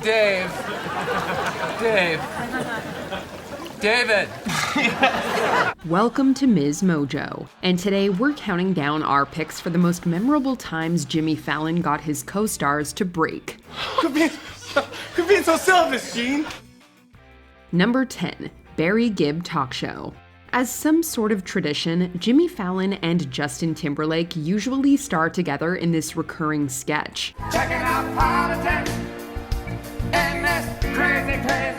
Dave. David. Welcome to Ms. Mojo, and today we're counting down our picks for the most memorable times Jimmy Fallon got his co-stars to break. Quit being so selfish, Gene. Number 10, Barry Gibb Talk Show. As some sort of tradition, Jimmy Fallon and Justin Timberlake usually star together in this recurring sketch. Checking out politics in this crazy time.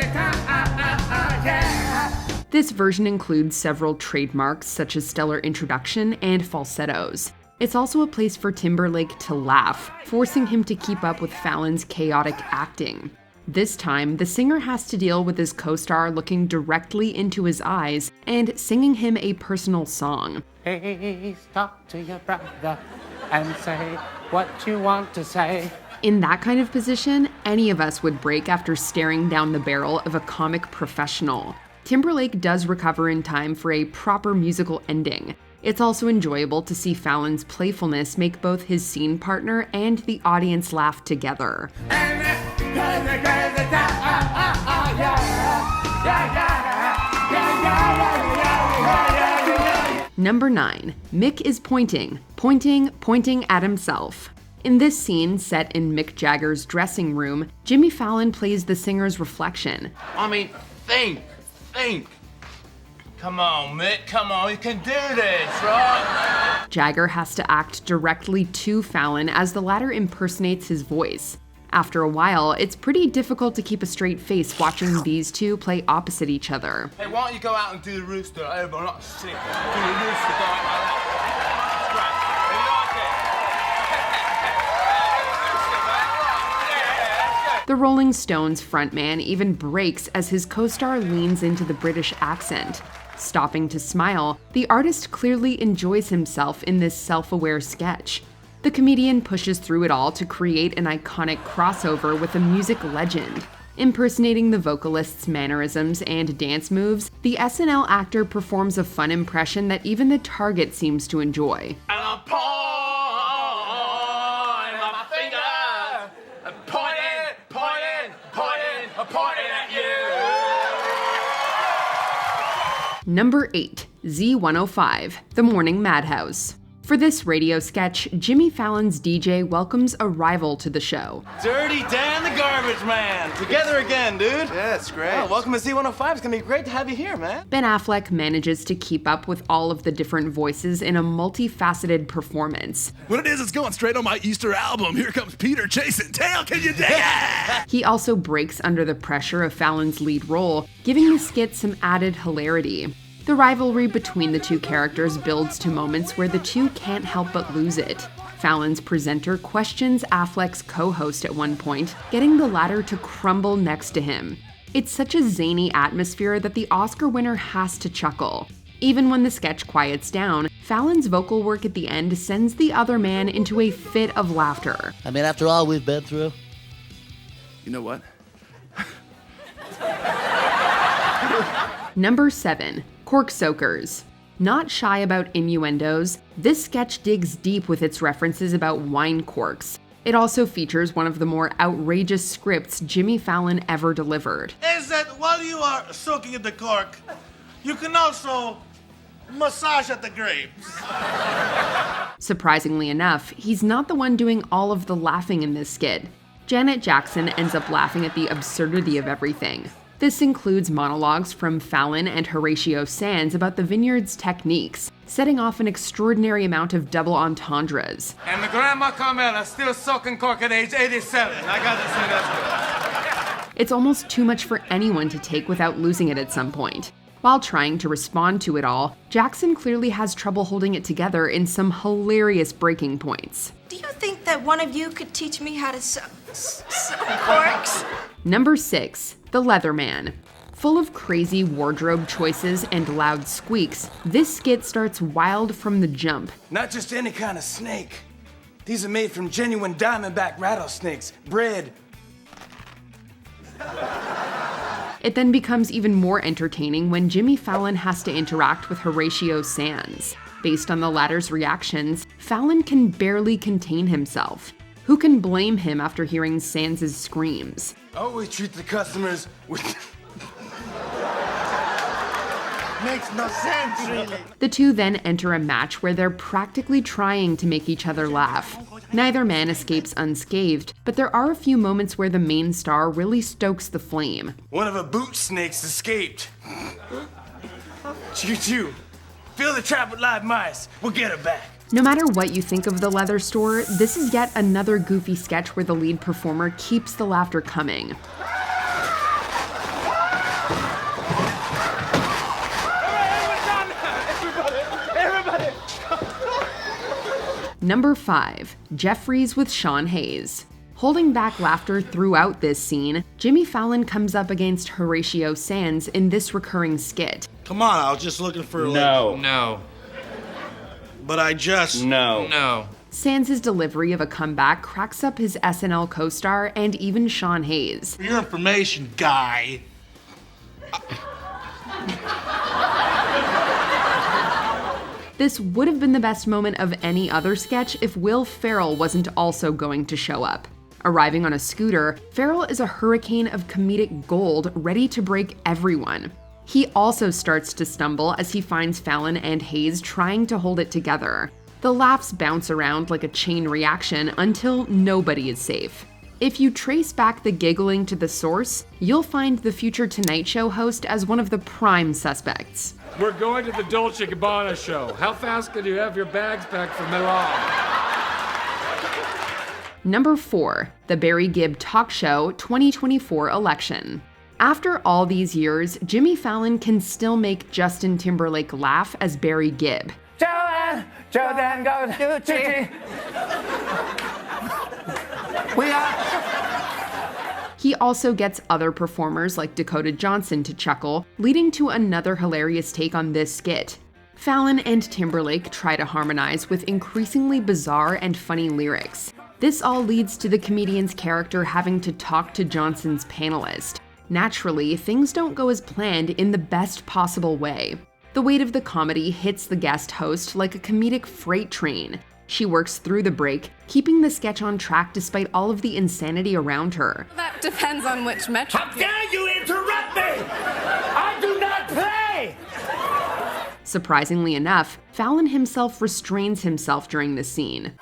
Yeah. This version includes several trademarks such as stellar introduction and falsettos. It's also a place for Timberlake to laugh, forcing him to keep up with Fallon's chaotic acting. This time, the singer has to deal with his co-star looking directly into his eyes and singing him a personal song. Please talk to your brother and say what you want to say. In that kind of position, any of us would break after staring down the barrel of a comic professional. Timberlake does recover in time for a proper musical ending. It's also enjoyable to see Fallon's playfulness make both his scene partner and the audience laugh together. Number 9. Mick is pointing at himself. In this scene, set in Mick Jagger's dressing room, Jimmy Fallon plays the singer's reflection. I mean, think. Come on, Mick, come on, you can do this, right? Jagger has to act directly to Fallon as the latter impersonates his voice. After a while, it's pretty difficult to keep a straight face watching these two play opposite each other. Hey, why don't you go out and do the rooster? Everybody, not sick. Do the rooster, go like that. The Rolling Stones frontman even breaks as his co-star leans into the British accent. Stopping to smile, the artist clearly enjoys himself in this self-aware sketch. The comedian pushes through it all to create an iconic crossover with a music legend. Impersonating the vocalist's mannerisms and dance moves, the SNL actor performs a fun impression that even the target seems to enjoy. And I'm pointing my finger, pointing at you. Number 8, Z105, The Morning Madhouse. For this radio sketch, Jimmy Fallon's DJ welcomes a rival to the show. Dirty Dan the Garbage Man! Together again, dude! Yeah, it's great. Oh, welcome to Z105. It's gonna be great to have you here, man. Ben Affleck manages to keep up with all of the different voices in a multifaceted performance. What it is, it's going straight on my Easter album. Here comes Peter chasing tail. Can you dig it? He also breaks under the pressure of Fallon's lead role, giving the skit some added hilarity. The rivalry between the two characters builds to moments where the two can't help but lose it. Fallon's presenter questions Affleck's co-host at one point, getting the latter to crumble next to him. It's such a zany atmosphere that the Oscar winner has to chuckle. Even when the sketch quiets down, Fallon's vocal work at the end sends the other man into a fit of laughter. I mean, after all we've been through. You know what? Number 7. Cork Soakers. Not shy about innuendos, this sketch digs deep with its references about wine corks. It also features one of the more outrageous scripts Jimmy Fallon ever delivered. Is that while you are soaking in the cork, you can also massage at the grapes. Surprisingly enough, he's not the one doing all of the laughing in this skit. Janet Jackson ends up laughing at the absurdity of everything. This includes monologues from Fallon and Horatio Sanz about the vineyard's techniques, setting off an extraordinary amount of double entendres. And the Grandma Carmela still soaking cork at age 87. I gotta say that's good. It's almost too much for anyone to take without losing it at some point. While trying to respond to it all, Jackson clearly has trouble holding it together in some hilarious breaking points. Do you think that one of you could teach me how to sew corks? Number 6. The Leatherman. Full of crazy wardrobe choices and loud squeaks, this skit starts wild from the jump. Not just any kind of snake. These are made from genuine diamondback rattlesnakes, bred. It then becomes even more entertaining when Jimmy Fallon has to interact with Horatio Sanz. Based on the latter's reactions, Fallon can barely contain himself. Who can blame him after hearing Sans' screams? Always treat the customers with... Makes no sense, really. The two then enter a match where they're practically trying to make each other laugh. Neither man escapes unscathed, but there are a few moments where the main star really stokes the flame. One of the boot snakes escaped. Choo-choo. Fill the trap with live mice. We'll get her back. No matter what you think of the leather store, this is yet another goofy sketch where the lead performer keeps the laughter coming. Number 5, Jeffries with Sean Hayes. Holding back laughter throughout this scene, Jimmy Fallon comes up against Horatio Sanz in this recurring skit. Come on, I was just looking for No. But I just... No. Sands' delivery of a comeback cracks up his SNL co-star and even Sean Hayes. For your information, guy. This would have been the best moment of any other sketch if Will Ferrell wasn't also going to show up. Arriving on a scooter, Ferrell is a hurricane of comedic gold ready to break everyone. He also starts to stumble as he finds Fallon and Hayes trying to hold it together. The laughs bounce around like a chain reaction until nobody is safe. If you trace back the giggling to the source, you'll find the future Tonight Show host as one of the prime suspects. We're going to the Dolce & Gabbana show. How fast can you have your bags packed for Milan? Number 4, The Barry Gibb Talk Show 2024 election. After all these years, Jimmy Fallon can still make Justin Timberlake laugh as Barry Gibb. Joanne, go to We are... He also gets other performers like Dakota Johnson to chuckle, leading to another hilarious take on this skit. Fallon and Timberlake try to harmonize with increasingly bizarre and funny lyrics. This all leads to the comedian's character having to talk to Johnson's panelist. Naturally, things don't go as planned in the best possible way. The weight of the comedy hits the guest host like a comedic freight train. She works through the break, keeping the sketch on track despite all of the insanity around her. That depends on which metric. How dare you interrupt me! I do not play! Surprisingly enough, Fallon himself restrains himself during the scene.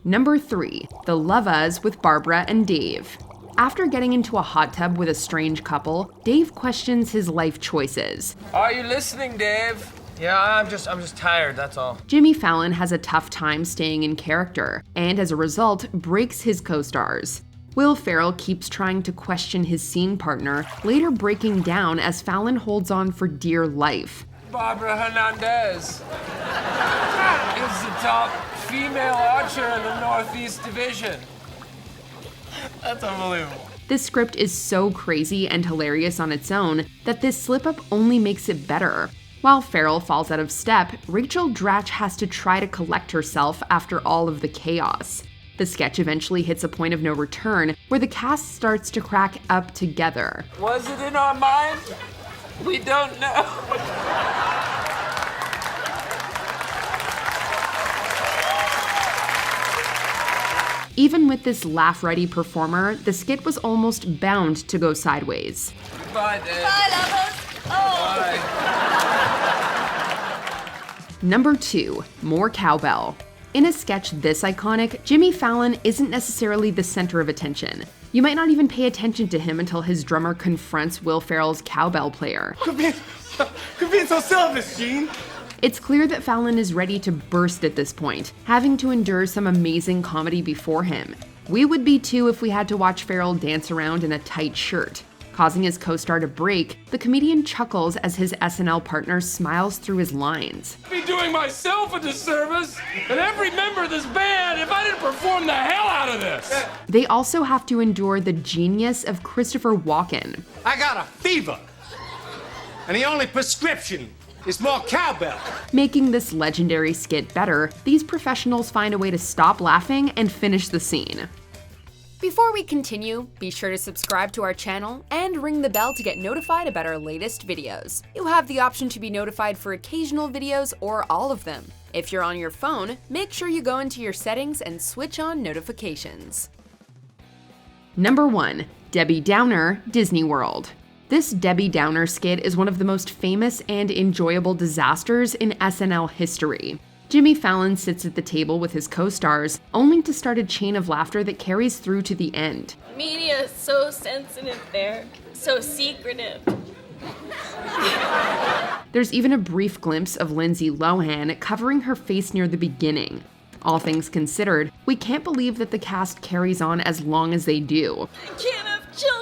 Number 3, The Lovas with Barbara and Dave. After getting into a hot tub with a strange couple, Dave questions his life choices. Are you listening, Dave? Yeah, I'm just tired, that's all. Jimmy Fallon has a tough time staying in character, and as a result, breaks his co-stars. Will Ferrell keeps trying to question his scene partner, later breaking down as Fallon holds on for dear life. Barbara Hernandez is the top female archer in the Northeast Division. That's unbelievable. This script is so crazy and hilarious on its own that this slip-up only makes it better. While Ferrell falls out of step, Rachel Dratch has to try to collect herself after all of the chaos. The sketch eventually hits a point of no return where the cast starts to crack up together. Was it in our minds? We don't know. Even with this laugh-ready performer, the skit was almost bound to go sideways. Bye, Dave. Bye, lovers. Oh. Bye. Number 2, More Cowbell. In a sketch this iconic, Jimmy Fallon isn't necessarily the center of attention. You might not even pay attention to him until his drummer confronts Will Ferrell's cowbell player. Quit being so selfish, Gene. It's clear that Fallon is ready to burst at this point, having to endure some amazing comedy before him. We would be too if we had to watch Ferrell dance around in a tight shirt. Causing his co-star to break, the comedian chuckles as his SNL partner smiles through his lines. I'd be doing myself a disservice and every member of this band if I didn't perform the hell out of this. They also have to endure the genius of Christopher Walken. I got a fever. And the only prescription is more cowbell. Making this legendary skit better, these professionals find a way to stop laughing and finish the scene. Before we continue, be sure to subscribe to our channel and ring the bell to get notified about our latest videos. You have the option to be notified for occasional videos or all of them. If you're on your phone, make sure you go into your settings and switch on notifications. Number 1. Debbie Downer, Disney World. This Debbie Downer skit is one of the most famous and enjoyable disasters in SNL history. Jimmy Fallon sits at the table with his co-stars, only to start a chain of laughter that carries through to the end. Media is so sensitive there, so secretive. There's even a brief glimpse of Lindsay Lohan covering her face near the beginning. All things considered, we can't believe that the cast carries on as long as they do. I can't have children.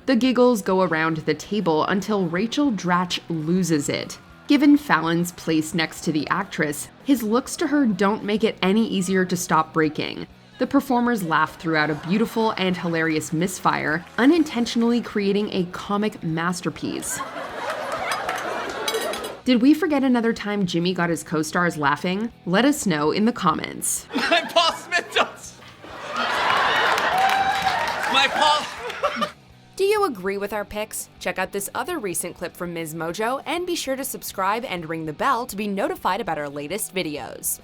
The giggles go around the table until Rachel Dratch loses it. Given Fallon's place next to the actress, his looks to her don't make it any easier to stop breaking. The performers laugh throughout a beautiful and hilarious misfire, unintentionally creating a comic masterpiece. Did we forget another time Jimmy got his co-stars laughing? Let us know in the comments. My Paul Smith does. My Paul. Do you agree with our picks? Check out this other recent clip from Ms. Mojo and be sure to subscribe and ring the bell to be notified about our latest videos.